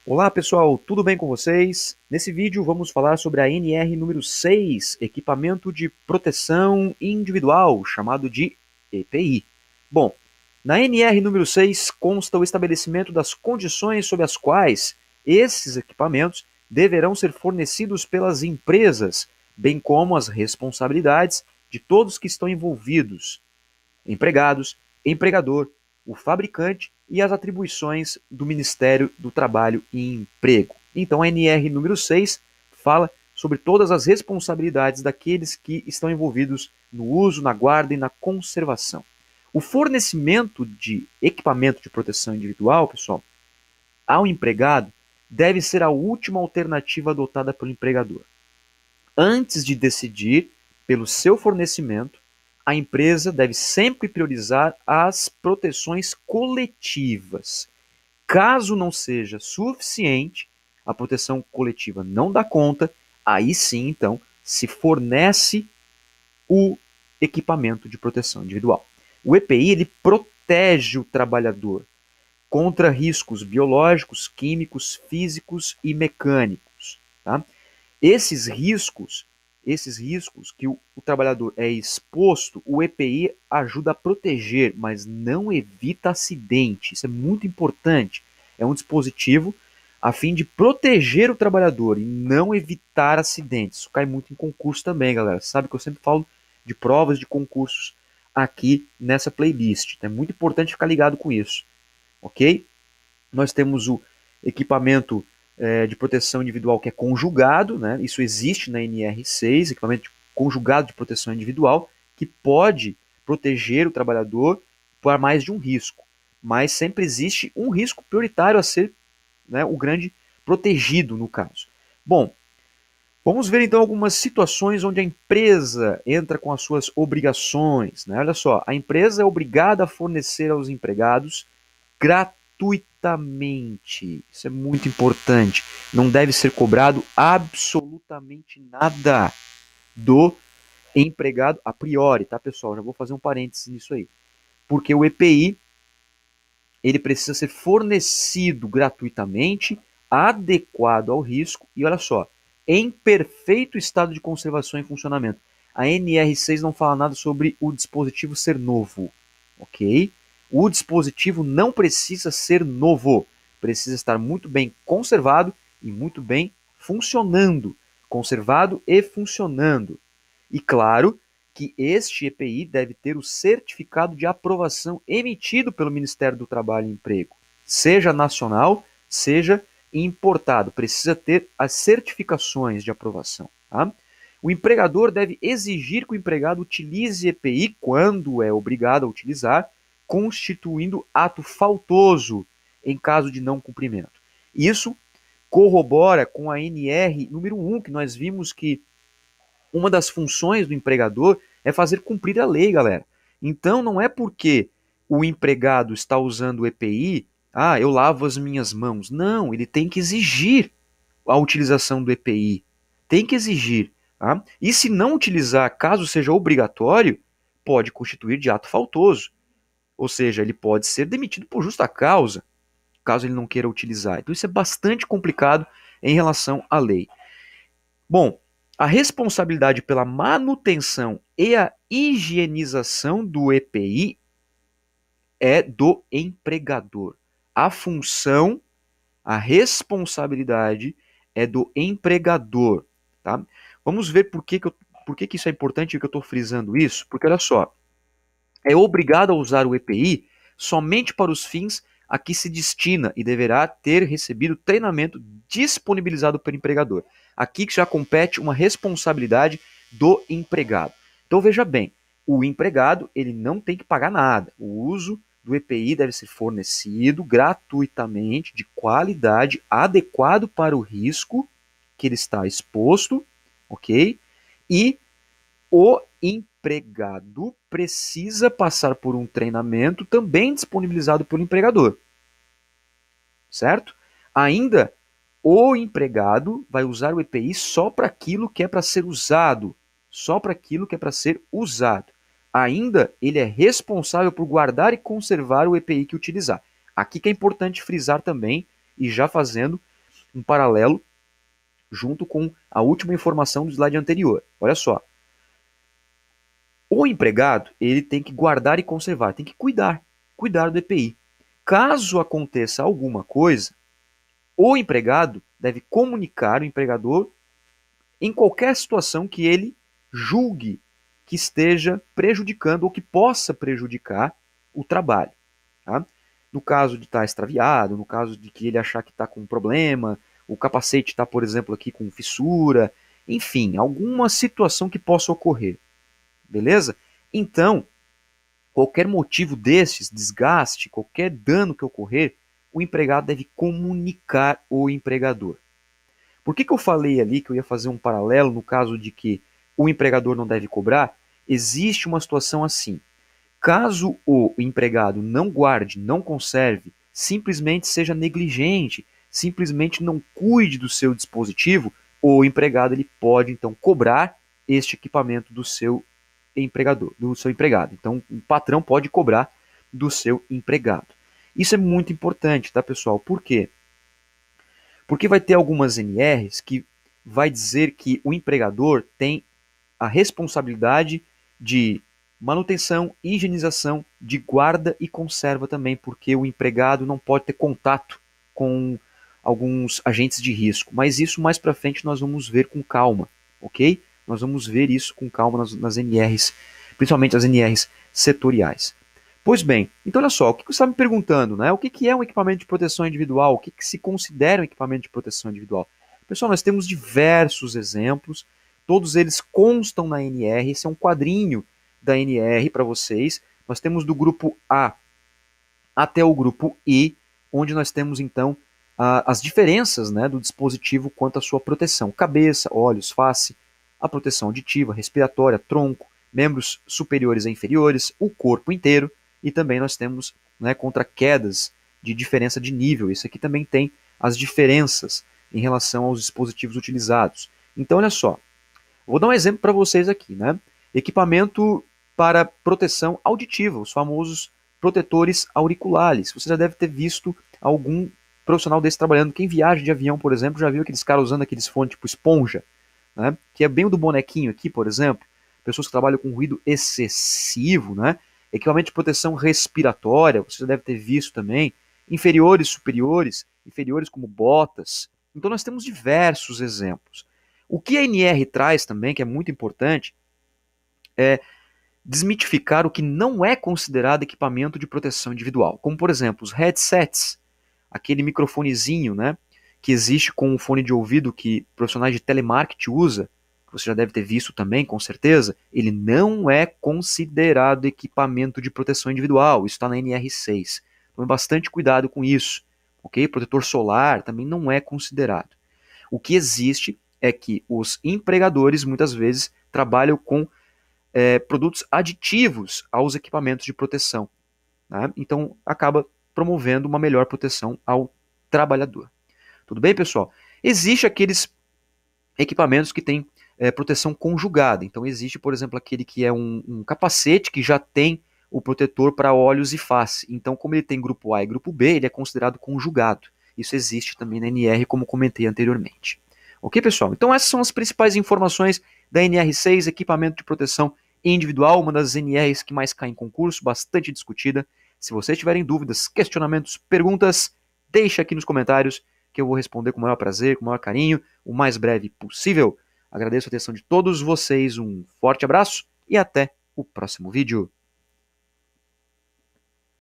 Olá pessoal, tudo bem com vocês? Nesse vídeo vamos falar sobre a NR número 6, Equipamento de Proteção Individual, chamado de EPI. Bom, na NR número 6 consta o estabelecimento das condições sob as quais esses equipamentos deverão ser fornecidos pelas empresas, bem como as responsabilidades de todos que estão envolvidos, empregados, empregador, o fabricante e as atribuições do Ministério do Trabalho e Emprego. Então a NR número 6 fala sobre todas as responsabilidades daqueles que estão envolvidos no uso, na guarda e na conservação. O fornecimento de equipamento de proteção individual, pessoal, ao empregado deve ser a última alternativa adotada pelo empregador. Antes de decidir pelo seu fornecimento, a empresa deve sempre priorizar as proteções coletivas. Caso não seja suficiente, a proteção coletiva não dá conta, aí sim, então, se fornece o equipamento de proteção individual. O EPI ele protege o trabalhador contra riscos biológicos, químicos, físicos e mecânicos. Tá? Esses riscos que o trabalhador é exposto, o EPI ajuda a proteger, mas não evita acidente. Isso é muito importante. É um dispositivo a fim de proteger o trabalhador e não evitar acidentes. Isso cai muito em concurso também, galera. Você sabe que eu sempre falo de provas de concursos aqui nessa playlist. É muito importante ficar ligado com isso, ok? Nós temos o equipamento de proteção individual que é conjugado, né? Isso existe na NR6, equipamento conjugado de proteção individual, que pode proteger o trabalhador por mais de um risco. Mas sempre existe um risco prioritário a ser, né, o grande protegido no caso. Bom, vamos ver então algumas situações onde a empresa entra com as suas obrigações. Né? Olha só, a empresa é obrigada a fornecer aos empregados gratuitamente. Isso é muito importante. Não deve ser cobrado absolutamente nada do empregado a priori, tá, pessoal? Já vou fazer um parênteses nisso aí. Porque o EPI ele precisa ser fornecido gratuitamente, adequado ao risco e olha só, em perfeito estado de conservação e funcionamento. A NR6 não fala nada sobre o dispositivo ser novo, ok? O dispositivo não precisa ser novo, precisa estar muito bem conservado e muito bem funcionando, conservado e funcionando. E claro que este EPI deve ter o certificado de aprovação emitido pelo Ministério do Trabalho e Emprego, seja nacional, seja importado. Precisa ter as certificações de aprovação. Tá? O empregador deve exigir que o empregado utilize EPI quando é obrigado a utilizar, constituindo ato faltoso em caso de não cumprimento. Isso corrobora com a NR número 1, que nós vimos que uma das funções do empregador é fazer cumprir a lei, galera. Então não é porque o empregado está usando o EPI, eu lavo as minhas mãos. Não, ele tem que exigir a utilização do EPI. Tem que exigir. Tá? E se não utilizar, caso seja obrigatório, pode constituir de ato faltoso. Ou seja, ele pode ser demitido por justa causa, caso ele não queira utilizar. Então isso é bastante complicado em relação à lei. Bom, a responsabilidade pela manutenção e a higienização do EPI é do empregador. A função, a responsabilidade é do empregador. Tá? Vamos ver por que isso é importante e que eu estou frisando isso. Porque olha só, é obrigado a usar o EPI somente para os fins a que se destina e deverá ter recebido treinamento disponibilizado pelo empregador. Aqui que já compete uma responsabilidade do empregado. Então veja bem, o empregado ele não tem que pagar nada. O uso do EPI deve ser fornecido gratuitamente, de qualidade, adequado para o risco que ele está exposto, ok? E o empregado precisa passar por um treinamento também disponibilizado pelo empregador, certo? Ainda, o empregado vai usar o EPI só para aquilo que é para ser usado, só para aquilo que é para ser usado. Ainda, ele é responsável por guardar e conservar o EPI que utilizar. Aqui que é importante frisar também, e já fazendo um paralelo junto com a última informação do slide anterior. Olha só. O empregado, ele tem que guardar e conservar, tem que cuidar do EPI. Caso aconteça alguma coisa, o empregado deve comunicar o empregador em qualquer situação que ele julgue que esteja prejudicando ou que possa prejudicar o trabalho. Tá? No caso de estar extraviado, no caso de que ele achar que está com um problema, o capacete está, por exemplo, aqui com fissura, enfim, alguma situação que possa ocorrer. Beleza? Então, qualquer motivo desses, desgaste, qualquer dano que ocorrer, o empregado deve comunicar ao empregador. Por que eu falei ali que eu ia fazer um paralelo no caso de que o empregador não deve cobrar? Existe uma situação assim. Caso o empregado não guarde, não conserve, simplesmente seja negligente, simplesmente não cuide do seu dispositivo, o empregado ele pode então cobrar este equipamento do seu empregador, do seu empregado. Então, o patrão pode cobrar do seu empregado. Isso é muito importante, tá, pessoal? Por quê? Porque vai ter algumas NRs que vai dizer que o empregador tem a responsabilidade de manutenção, higienização, de guarda e conserva também, porque o empregado não pode ter contato com alguns agentes de risco. Mas isso mais para frente nós vamos ver com calma, ok? Nós vamos ver isso com calma nas NRs, principalmente as NRs setoriais. Pois bem, então olha só, o que você está me perguntando, né? O que é um equipamento de proteção individual? O que se considera um equipamento de proteção individual? Pessoal, nós temos diversos exemplos, todos eles constam na NR, esse é um quadrinho da NR para vocês. Nós temos do grupo A até o grupo I, onde nós temos então as diferenças, né, do dispositivo quanto à sua proteção. Cabeça, olhos, face, a proteção auditiva, respiratória, tronco, membros superiores e inferiores, o corpo inteiro, e também nós temos, né, contra quedas de diferença de nível. Isso aqui também tem as diferenças em relação aos dispositivos utilizados. Então, olha só, vou dar um exemplo para vocês aqui, né? Equipamento para proteção auditiva, os famosos protetores auriculares. Você já deve ter visto algum profissional desse trabalhando. Quem viaja de avião, por exemplo, já viu aqueles caras usando aqueles fones tipo esponja, né? Que é bem o do bonequinho aqui, por exemplo. Pessoas que trabalham com ruído excessivo, né? Equipamento de proteção respiratória, você já deve ter visto também. Inferiores, superiores, inferiores como botas. Então nós temos diversos exemplos. O que a NR traz também, que é muito importante, é desmitificar o que não é considerado equipamento de proteção individual. Como, por exemplo, os headsets, aquele microfonezinho, né, que existe com um fone de ouvido que profissionais de telemarketing usa, que você já deve ter visto também, com certeza, ele não é considerado equipamento de proteção individual. Isso está na NR6. Tome bastante cuidado com isso. Ok? Protetor solar também não é considerado. O que existe é que os empregadores muitas vezes trabalham com produtos aditivos aos equipamentos de proteção, né? Então acaba promovendo uma melhor proteção ao trabalhador. Tudo bem, pessoal? Existe aqueles equipamentos que têm proteção conjugada. Então existe, por exemplo, aquele que é um capacete que já tem o protetor para olhos e face. Então, como ele tem grupo A e grupo B, ele é considerado conjugado. Isso existe também na NR, como comentei anteriormente. Ok, pessoal? Então essas são as principais informações da NR6, equipamento de proteção individual, uma das NRs que mais cai em concurso, bastante discutida. Se vocês tiverem dúvidas, questionamentos, perguntas, deixa aqui nos comentários que eu vou responder com o maior prazer, com o maior carinho, o mais breve possível. Agradeço a atenção de todos vocês, um forte abraço e até o próximo vídeo.